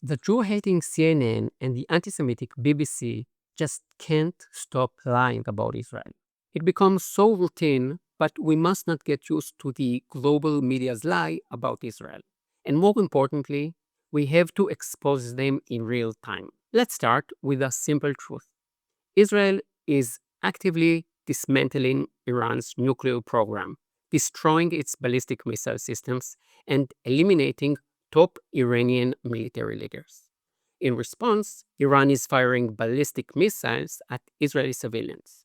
The Jew-hating CNN and the antisemitic BBC just can't stop lying about Israel. It becomes so routine, but we must not get used to the global media's lie about Israel. And more importantly, we have to expose them in real time. Let's start with a simple truth. Israel is actively dismantling Iran's nuclear program, destroying its ballistic missile systems, and eliminating top Iranian military leaders. In response, Iran is firing ballistic missiles at Israeli civilians.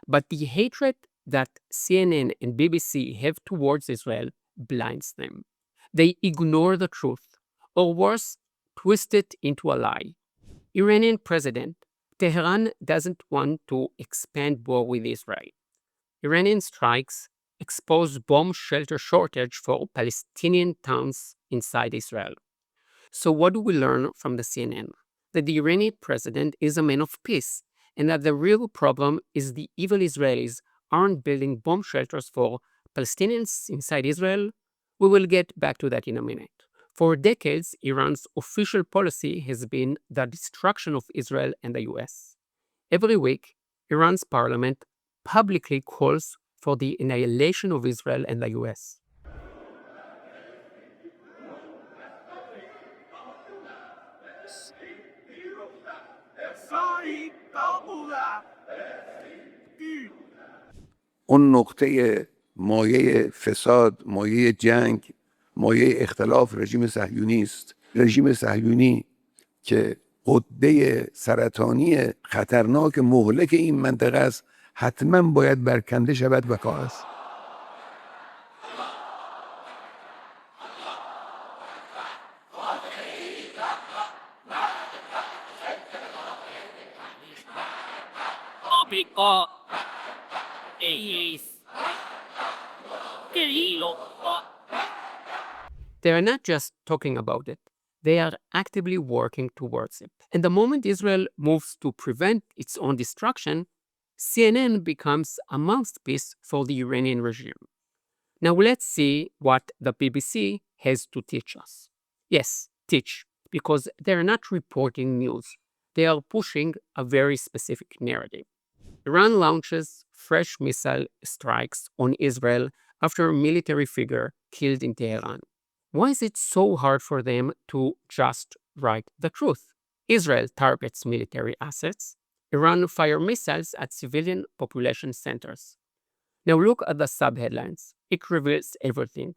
But the hatred that CNN and BBC have towards Israel blinds them. They ignore the truth, or worse, twist it into a lie. Iranian president Tehran doesn't want to expand war with Israel. Iranian strikes expose bomb shelter shortage for Palestinian towns inside Israel. So what do we learn from the CNN? That the Iranian president is a man of peace, and that the real problem is the evil Israelis aren't building bomb shelters for Palestinians inside Israel. We will get back to that in a minute. For decades, Iran's official policy has been the destruction of Israel and the US. Every week, Iran's parliament publicly calls for the annihilation of Israel and the US. اون نقطه مایه فساد، مایه جنگ، مایه اختلاف رژیم صهیونی است. رژیم صهیونی که غده سرطانی خطرناک مهلک این منطقه است، حتما باید برکنده شود و کاه است. They are not just talking about it, they are actively working towards it. And the moment Israel moves to prevent its own destruction, CNN becomes a mouthpiece for the Iranian regime. Now let's see what the BBC has to teach us. Yes, teach, because they're not reporting news. They are pushing a very specific narrative. Iran launches fresh missile strikes on Israel after a military figure killed in Tehran. Why is it so hard for them to just write the truth? Israel targets military assets. Iran fires missiles at civilian population centers. Now look at the subheadlines. It reveals everything.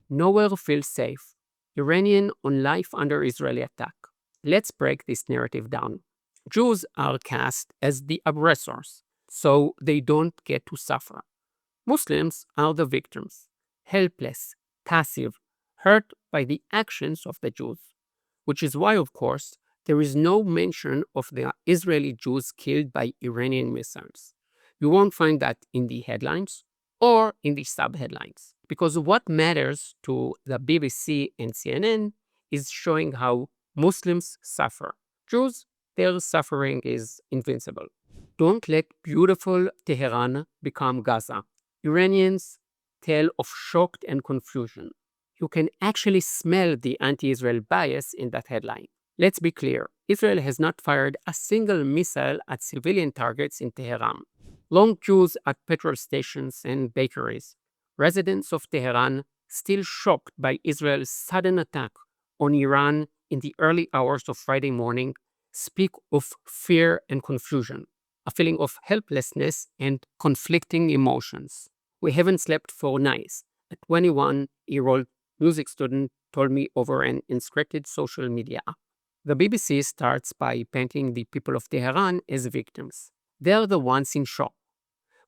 Nowhere feels safe. Iranian on life under Israeli attack. Let's break this narrative down. Jews are cast as the aggressors, so they don't get to suffer. Muslims are the victims, helpless, passive, hurt by the actions of the Jews, which is why, of course, there is no mention of the Israeli Jews killed by Iranian missiles. You won't find that in the headlines or in the subheadlines, because what matters to the BBC and CNN is showing how Muslims suffer. Jews, their suffering is invincible. Don't let beautiful Tehran become Gaza. Iranians tell of shock and confusion. You can actually smell the anti-Israel bias in that headline. Let's be clear, Israel has not fired a single missile at civilian targets in Tehran. Long queues at petrol stations and bakeries. Residents of Tehran still shocked by Israel's sudden attack on Iran in the early hours of Friday morning speak of fear and confusion, a feeling of helplessness and conflicting emotions. We haven't slept for nights, a 21-year-old music student told me over an encrypted social media app. The BBC starts by painting the people of Tehran as victims. They're the ones in shock.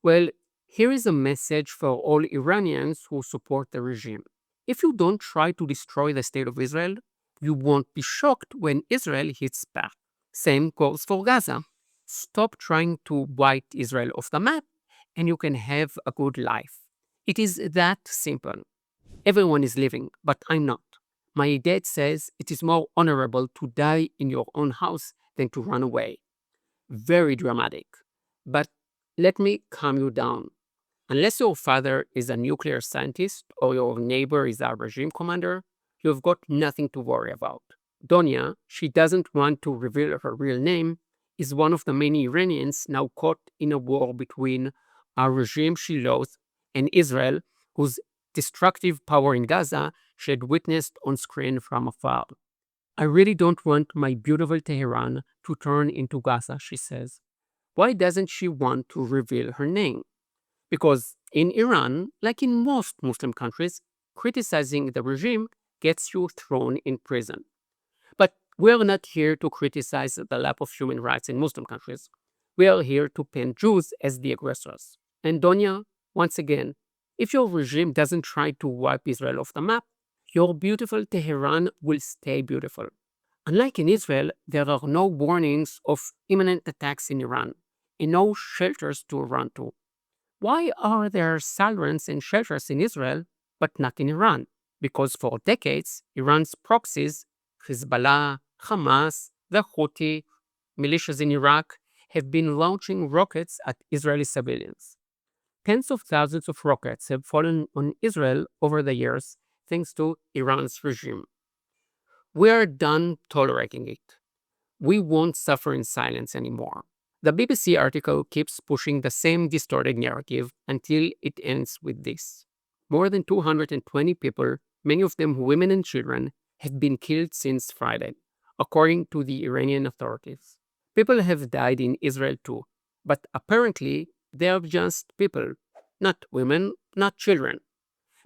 Well, here is a message for all Iranians who support the regime. If you don't try to destroy the state of Israel, you won't be shocked when Israel hits back. Same goes for Gaza. Stop trying to wipe Israel off the map, and you can have a good life. It is that simple. Everyone is living, but I'm not. My dad says it is more honorable to die in your own house than to run away. Very dramatic. But let me calm you down. Unless your father is a nuclear scientist or your neighbor is a regime commander, you've got nothing to worry about. Donia, she doesn't want to reveal her real name, is one of the many Iranians now caught in a war between a regime she loathes and Israel, whose destructive power in Gaza she had witnessed on screen from afar. I really don't want my beautiful Tehran to turn into Gaza, she says. Why doesn't she want to reveal her name? Because in Iran, like in most Muslim countries, criticizing the regime gets you thrown in prison. But we are not here to criticize the lack of human rights in Muslim countries. We are here to paint Jews as the aggressors. And Donia, once again, if your regime doesn't try to wipe Israel off the map, your beautiful Tehran will stay beautiful. Unlike in Israel, there are no warnings of imminent attacks in Iran and no shelters to run to. Why are there sirens and shelters in Israel but not in Iran? Because for decades, Iran's proxies, Hezbollah, Hamas, the Houthi, militias in Iraq, have been launching rockets at Israeli civilians. Tens of thousands of rockets have fallen on Israel over the years thanks to Iran's regime. We are done tolerating it. We won't suffer in silence anymore. The BBC article keeps pushing the same distorted narrative until it ends with this. More than 220 people, many of them women and children, have been killed since Friday, according to the Iranian authorities. People have died in Israel too, but apparently they are just people, not women, not children,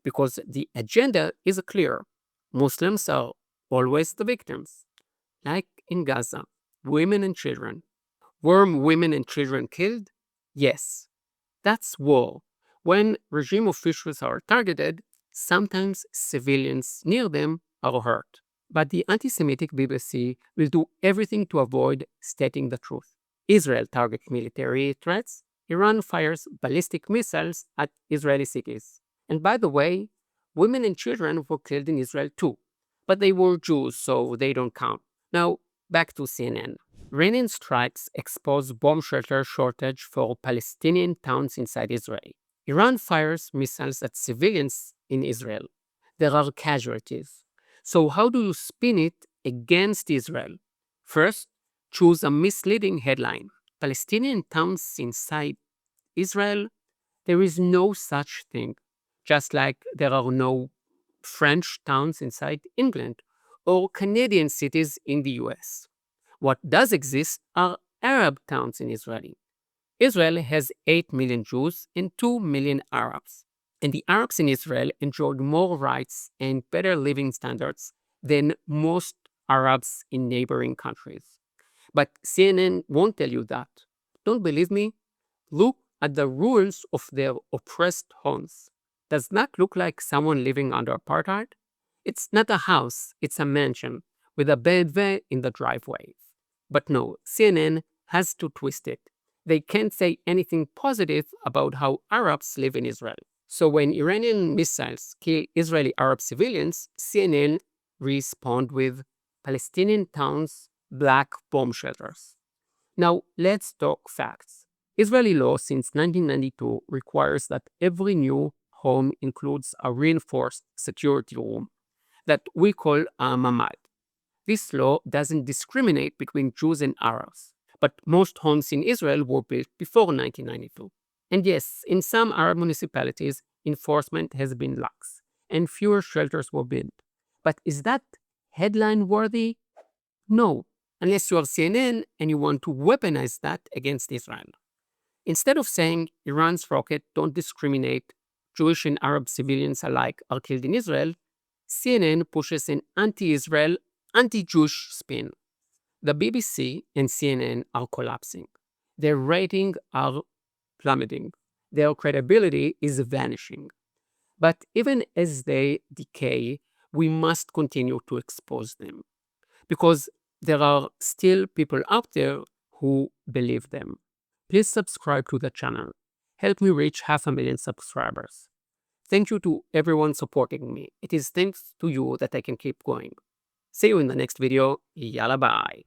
because the agenda is clear. Muslims are always the victims, like in Gaza, women and children. Were women and children killed? Yes. That's war. When regime officials are targeted, sometimes civilians near them are hurt. But the anti-Semitic BBC will do everything to avoid stating the truth. Israel targets military threats. Iran fires ballistic missiles at Israeli cities. And by the way, women and children were killed in Israel too. But they were Jews, so they don't count. Now, back to CNN. Iranian strikes expose bomb shelter shortage for Palestinian towns inside Israel. Iran fires missiles at civilians in Israel. There are casualties. So how do you spin it against Israel? First, choose a misleading headline. Palestinian towns inside Israel? There is no such thing. Just like there are no French towns inside England or Canadian cities in the US. What does exist are Arab towns in Israel. Israel has 8 million Jews and 2 million Arabs. And the Arabs in Israel enjoyed more rights and better living standards than most Arabs in neighboring countries. But CNN won't tell you that. Don't believe me? Look at the ruins of their oppressed homes. Does that look like someone living under apartheid? It's not a house, it's a mansion with a bed in the driveway. But no, CNN has to twist it. They can't say anything positive about how Arabs live in Israel. So when Iranian missiles kill Israeli Arab civilians, CNN respond with Palestinian towns, black bomb shelters. Now let's talk facts. Israeli law since 1992 requires that every new home includes a reinforced security room that we call a mamad. This law doesn't discriminate between Jews and Arabs, but most homes in Israel were built before 1992. And yes, in some Arab municipalities, enforcement has been lax, and fewer shelters were built. But is that headline worthy? No, unless you are CNN and you want to weaponize that against Israel. Instead of saying Iran's rockets don't discriminate, Jewish and Arab civilians alike are killed in Israel, CNN pushes an anti-Israel, anti-Jewish spin. The BBC and CNN are collapsing. Their ratings are plummeting. Their credibility is vanishing. But even as they decay, we must continue to expose them. Because there are still people out there who believe them. Please subscribe to the channel. Help me reach 500,000 subscribers. Thank you to everyone supporting me. It is thanks to you that I can keep going. See you in the next video. Yalla bye.